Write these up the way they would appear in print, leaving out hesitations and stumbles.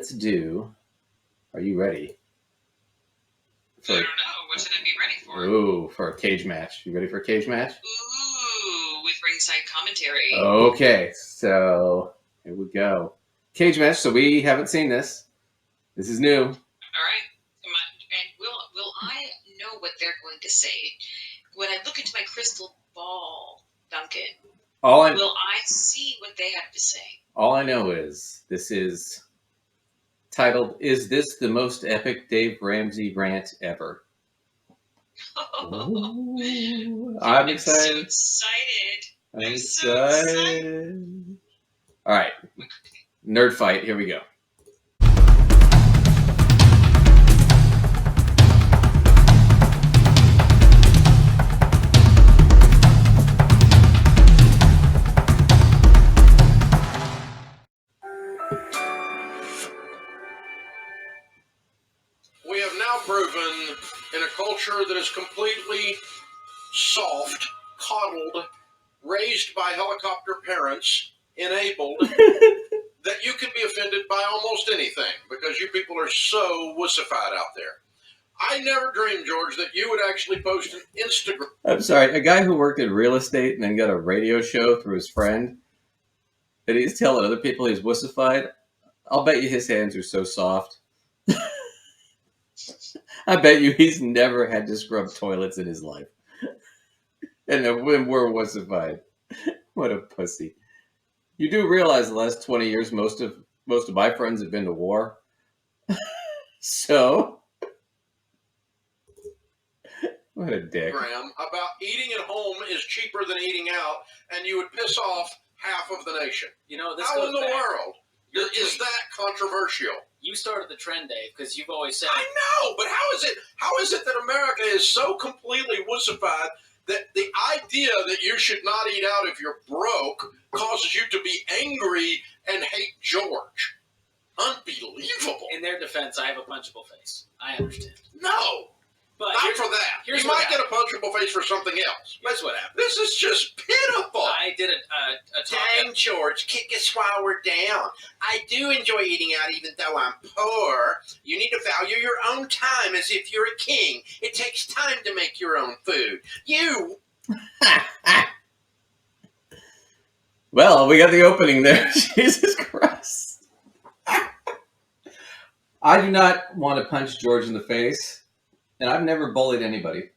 let's do. Are you ready? I don't know. What should I be ready for? Ooh, for a cage match. You ready for a cage match? Ooh, with ringside commentary. Okay, so here we go. Cage match. So we haven't seen this. This is new. All right. And will I know what they're going to say when I look into my crystal ball, Duncan? Will I see what they have to say? All I know is this is titled, "Is this the most epic Dave Ramsey rant ever?" Ooh, I'm excited. So excited. I'm so excited. All right. Nerd fight. Here we go. We have now proven in a culture that is completely soft, coddled, raised by helicopter parents, enabled, that you can be offended by almost anything because you people are so wussified out there. I never dreamed, George, that you would actually post an Instagram. I'm sorry, a guy who worked in real estate and then got a radio show through his friend, and he's telling other people he's wussified. I'll bet you his hands are so soft. I bet you he's never had to scrub toilets in his life. And then when we're wussified. What a pussy. You do realize the last 20 years most of my friends have been to war. So what a dick. About eating at home is cheaper than eating out, and you would piss off half of the nation. You know, this how goes in the back. world is that controversial? You started the trend, Dave, because you've always said. I know, but how is it that America is so completely wussified that the idea that you should not eat out if you're broke causes you to be angry and hate George? Unbelievable. In their defense, I have a punchable face. I understand. No. But not for that. You might get a punchable face for something else. That's what happened. This is just pitiful. I did a talk. Dang, George, kick us while we're down. I do enjoy eating out even though I'm poor. You need to value your own time as if you're a king. It takes time to make your own food. You... Well, we got the opening there. Jesus Christ. I do not want to punch George in the face. And I've never bullied anybody.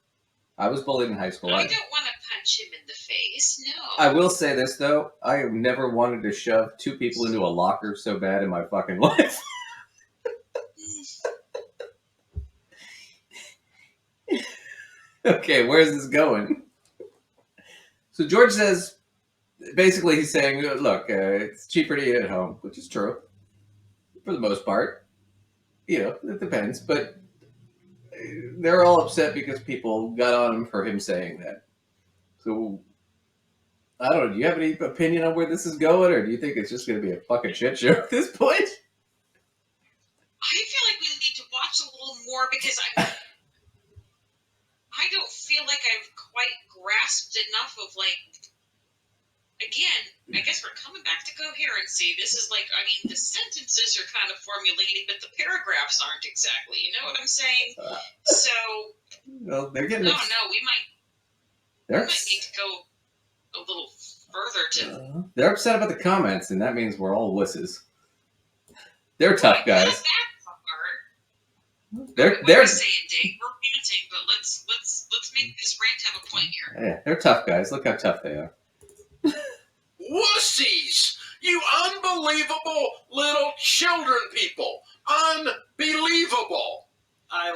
I was bullied in high school. I don't want to punch him in the face, no. I will say this, though. I have never wanted to shove two people into a locker so bad in my fucking life. Okay, where's this going? So George says, basically he's saying, look, it's cheaper to eat at home, which is true. For the most part. You know, it depends, but... They're all upset because people got on him for him saying that. So, I don't know. Do you have any opinion on where this is going, or do you think it's just going to be a fucking shit show at this point? I feel like we need to watch a little more because I don't feel like I've quite grasped enough of, like, again, I guess we're coming back to coherency. This is like, I mean, the sentences are kind of formulating, but the paragraphs aren't exactly. You know what I'm saying? So, well, they're getting. We might need to go a little further to. They're upset about the comments, and that means we're all wusses. They're tough guys. They're saying, Dave, we're ranting, but let's make this rant have a point here. Yeah, they're tough guys. Look how tough they are. Wussies! You unbelievable little children people! Unbelievable! I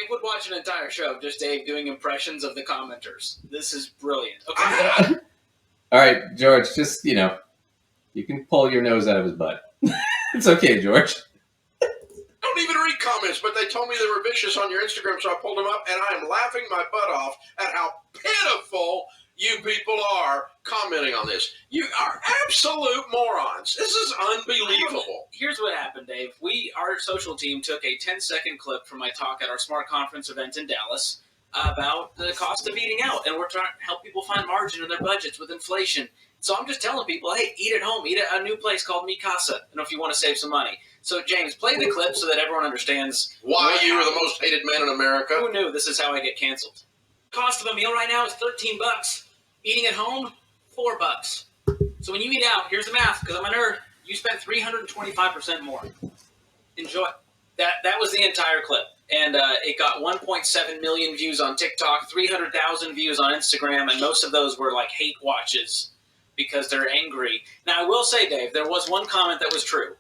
would watch an entire show of just Dave doing impressions of the commenters. This is brilliant. Okay. All right, George, just, you know, you can pull your nose out of his butt. It's okay, George. I don't even read comments, but they told me they were vicious on your Instagram, so I pulled them up, and I am laughing my butt off at how pitiful you people are commenting on this. You are absolute morons. This is unbelievable. Here's what happened, Dave. Our social team took a 10-second clip from my talk at our Smart Conference event in Dallas. about the cost of eating out, and we're trying to help people find margin in their budgets with inflation. So I'm just telling people, hey, eat at home. Eat at a new place called Mi Casa, if you want to save some money. So, James, play the clip so that everyone understands Why you are the most hated man in America. Who knew this is how I get canceled? Cost of a meal right now is $13. Eating at home, $4. So when you eat out, here's the math, because I'm a nerd. You spent 325% more. Enjoy. That was the entire clip. And it got 1.7 million views on TikTok, 300,000 views on Instagram, and most of those were like hate watches because they're angry. Now, I will say, Dave, there was one comment that was true.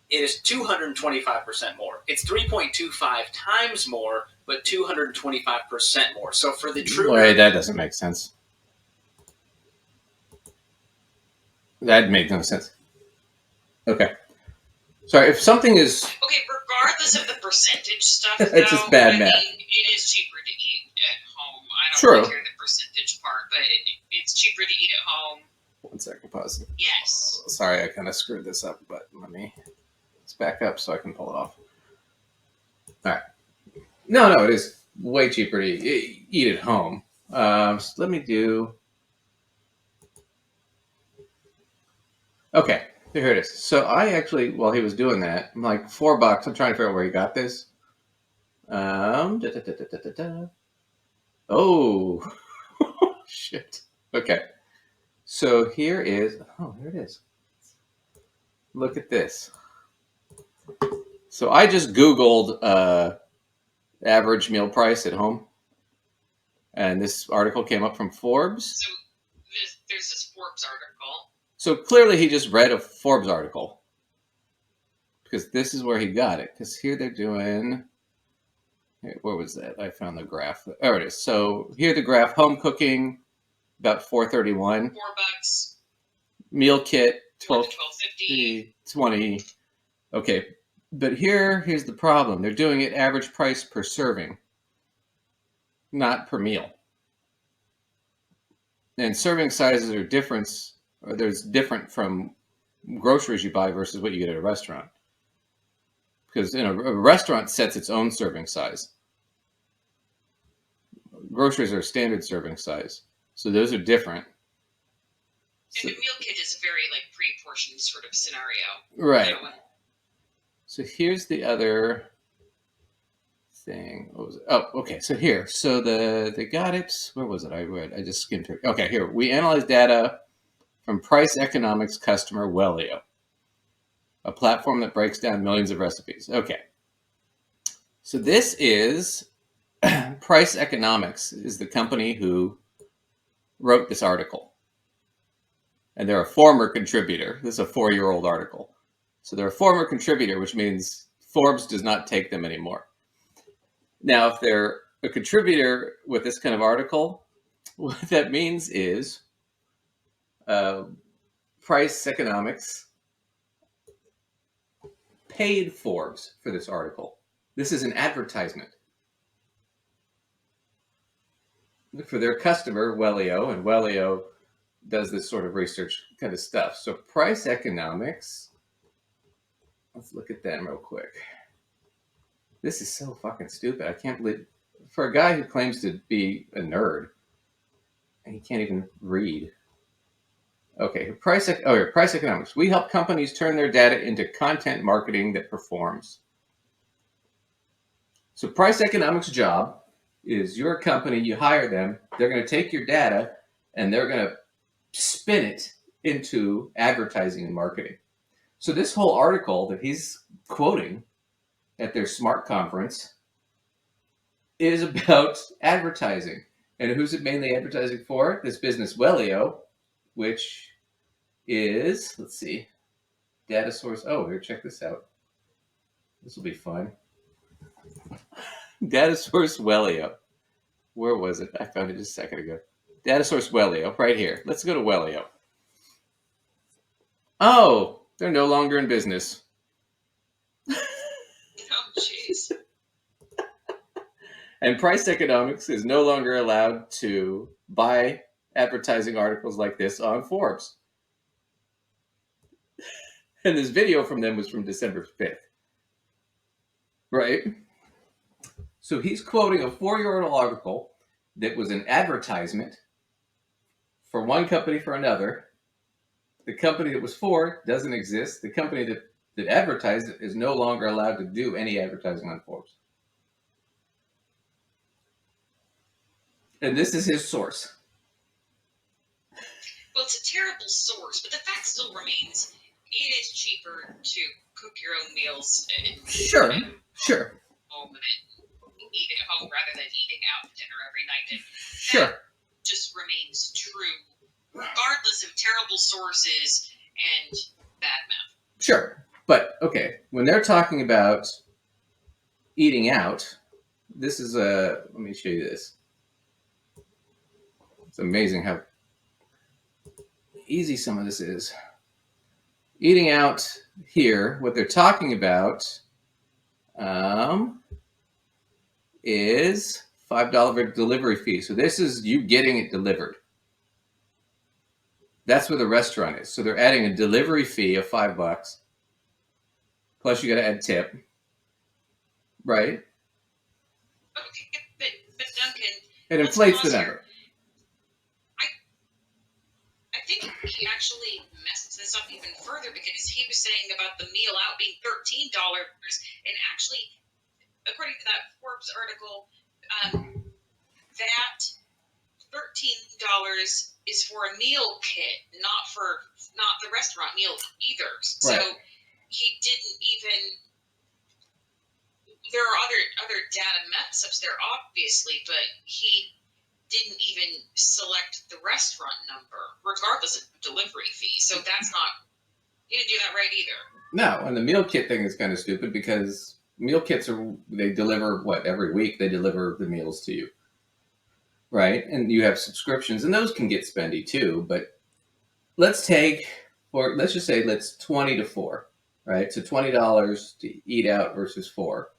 It is 225% more. It's 3.25 times more, but 225% more. So for the true... Wait, that doesn't make sense. That made no sense. Okay. Sorry, if something is... Okay, regardless of the percentage stuff, It's just bad math. It is cheaper to eat at home. I don't True. really hear the percentage part, but it's cheaper to eat at home. 1 second, pause. Yes. Sorry, I kind of screwed this up, but let me... Let's back up so I can pull it off. All right. No, it is way cheaper to eat at home. So let me do... Okay, here it is. So I actually, while he was doing that, I'm like, $4. I'm trying to figure out where he got this. Oh, shit. Okay. So here is, here it is. Look at this. So I just Googled average meal price at home. And this article came up from Forbes. So there's this Forbes article. So clearly he just read a Forbes article. Because this is where he got it. Because here they're doing... Where was that? I found the graph. There it is. So here the graph. Home cooking, about $4.31. $4. Meal kit, $12.50. 20. Okay. But here's the problem. They're doing it average price per serving, not per meal. And serving sizes are different, or there's different from groceries you buy versus what you get at a restaurant. Because a restaurant sets its own serving size. Groceries are standard serving size. So those are different. And the meal kit is a very pre-portioned sort of scenario. Right. So here's the other thing. What was it? Oh, okay. So here. So they got it. Where was it? I just skimmed through. Okay, here. We analyzed data from Price Economics customer Wellio, a platform that breaks down millions of recipes. Okay. So this is Price Economics is the company who wrote this article. And they're a former contributor. This is a 4-year-old article. So they're a former contributor, which means Forbes does not take them anymore. Now, if they're a contributor with this kind of article, what that means is Price Economics paid Forbes for this article. This is an advertisement for their customer, Wellio, and Wellio does this sort of research kind of stuff. So Price Economics, let's look at them real quick. This is so fucking stupid. I can't believe, for a guy who claims to be a nerd, and he can't even read. Okay, Price Economics. We help companies turn their data into content marketing that performs. So Price Economics' job is you're a company, you hire them, they're going to take your data and they're going to spin it into advertising and marketing. So this whole article that he's quoting at their Smart Conference is about advertising. And who's it mainly advertising for? This business Wellio, which is, let's see, data source. Oh, here, check this out. This will be fun. Data source Wellio. Where was it? I found it just a second ago. Data source Wellio, right here. Let's go to Wellio. Oh, they're no longer in business. Oh, jeez. And Price Economics is no longer allowed to buy advertising articles like this on Forbes. And this video from them was from December 5th. Right? So he's quoting a 4-year-old article that was an advertisement for one company for another. The company that was for doesn't exist. The company that advertised it is no longer allowed to do any advertising on Forbes. And this is his source. Well, it's a terrible source, but the fact still remains, it is cheaper to cook your own meals and Sure. home and eat at home rather than eating out dinner every night. And Sure. that just remains true, regardless of terrible sources and bad math. Sure. But, okay, when they're talking about eating out, this is let me show you this. It's amazing how easy some of this is. Eating out here, what they're talking about is $5 delivery fee. So this is you getting it delivered. That's where the restaurant is. So they're adding a delivery fee of $5. Plus you got to add tip. Right? Okay, but Duncan, It let's inflates the pause number. I think he actually messed this up even further because he was saying about the meal out being $13, and actually, according to that Forbes article, that $13 is for a meal kit, not the restaurant meal either. So Right. he didn't even. There are other data mess-ups there, obviously, but he didn't even select the restaurant number, regardless of the delivery fee. So that's not. He didn't do that right either. No, and the meal kit thing is kind of stupid because meal kits they deliver every week they deliver the meals to you. Right? And you have subscriptions and those can get spendy too, but let's just say let's 20 to 4, right? So $20 to eat out versus 4.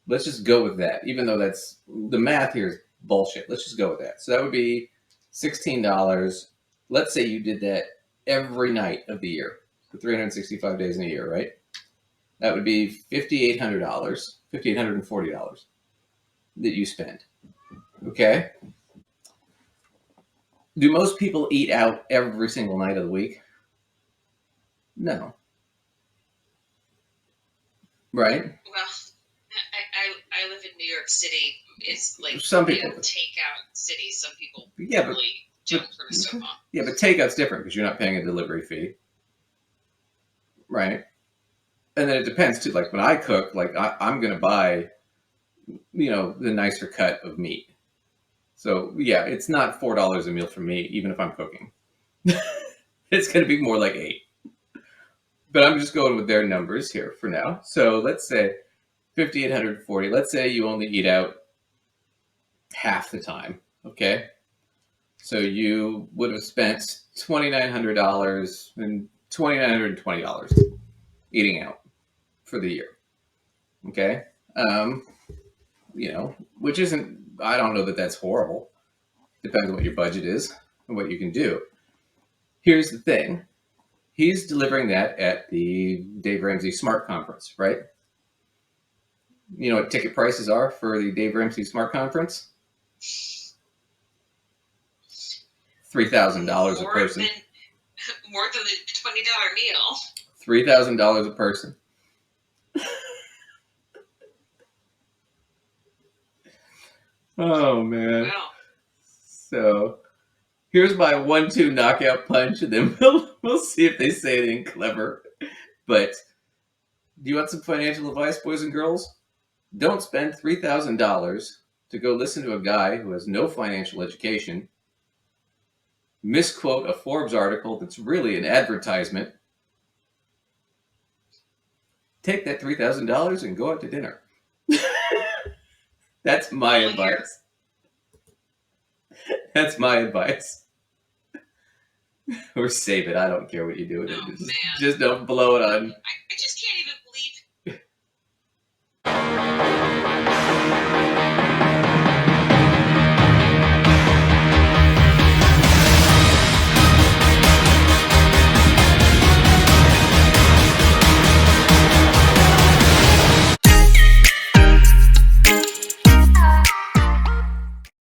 Let's just go with that, even though that's the math here is bullshit. Let's just go with that. So that would be $16. Let's say you did that every night of the year, for 365 days in a year, right? That would be $5,800, $5,840 that you spend. Okay? Do most people eat out every single night of the week? No. Right? Well, I live in New York City. It's like Some people takeout city. Some people Yeah, really don't put a stove on. Yeah, but takeout's different because you're not paying a delivery fee. Right? And then it depends too. Like when I cook, I'm going to buy, the nicer cut of meat. So yeah, it's not $4 a meal for me, even if I'm cooking. It's going to be more like $8. But I'm just going with their numbers here for now. So let's say $5,840. Let's say you only eat out half the time. Okay. So you would have spent $2,900 and $2,920 eating out for the year. Okay. Which isn't, I don't know that that's horrible. Depends on what your budget is and what you can do. Here's the thing. He's delivering that at the Dave Ramsey Smart Conference, right? You know what ticket prices are for the Dave Ramsey Smart Conference? $3,000 a person. More than the $20 meal. $3,000 a person. Oh man. Wow. So here's my 1-2 knockout punch, and then we'll see if they say anything clever. But do you want some financial advice, boys and girls? Don't spend $3,000 to go listen to a guy who has no financial education misquote a Forbes article that's really an advertisement. Take that $3,000 and go out to dinner. That's my advice. That's my advice. Or save it. I don't care what you do with it. Just don't blow it on. I just can't even